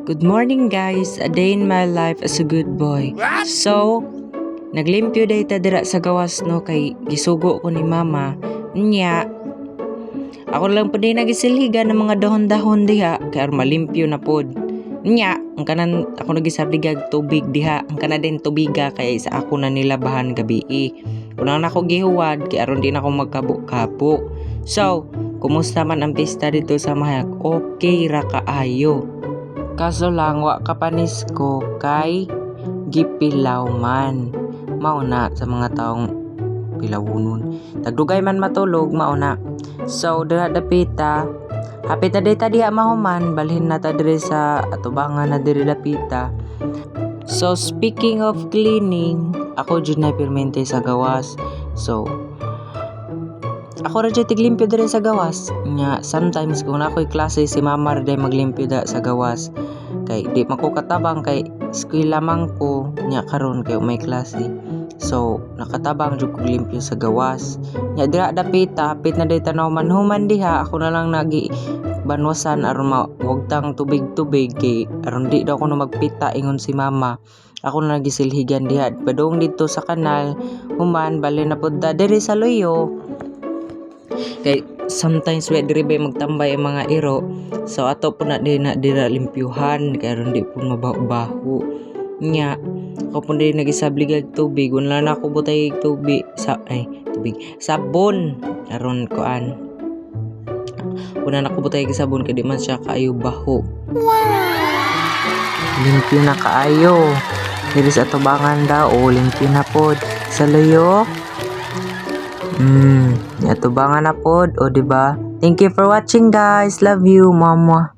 Good morning guys, a day in my life as a good boy. So, naglimpyo day ta dira sa gawas no kay gisugo ko ni mama. Nya, ako lang po din nagisilhigan ng mga dahon-dahon diha kay aron malimpyo na pod. Nya, ang kanan ako nagisabligag tubig diha, ang kana din tubiga kay sa ako na nilabahan gabi. Unang ako gihuwad kay aron din ako magkabo-kabo. So, kumusta man ang pista dito sa Mahak? Okay ra kaayo. Kaso lang wa kapanis ko kay gipilaw man. Mauna sa mga taong pilawunon. Tagdugay man matulog mauna. So dira dapita. Hapit na dita diha mahuman, balhin na ta diri sa atubangan na diri dapita. So speaking of cleaning, ako jud na pirmente sa gawas. So ako ra jud tiglimpyo diri sa gawas. Nya sometimes kung ako'y klase si mama ra day maglimpyo da sa gawas. Kay di makukatabang kay eskwela man ko nya karon kay may klase. So nakatabang jud ko limpyo sa gawas. Nya dira dapita hapit na day tanaw man human diha ako na lang nagi banwasan aron mawagtang tubig-tubig kay aron di daw ko na magpita ingon si mama. Ako na nagisilhigan diha padung dito sa kanal human bali na pud diri sa loyo. Kay sometimes we diri bay magtambay ang mga iro. So ato po na dira limpyuhan kay aron di po mabaho. Nya ako po din nagisabligag tubig wala na ako butay tubig tubig sabon aron kuan. Una na ako butay sabon kay di man siya kaayo baho. Wow! Limpyo na kaayo. Diri sa tubangan daw limpyo na pod sa loyo. Atubangan na pod o diba? Thank you for watching guys. Love you, mama.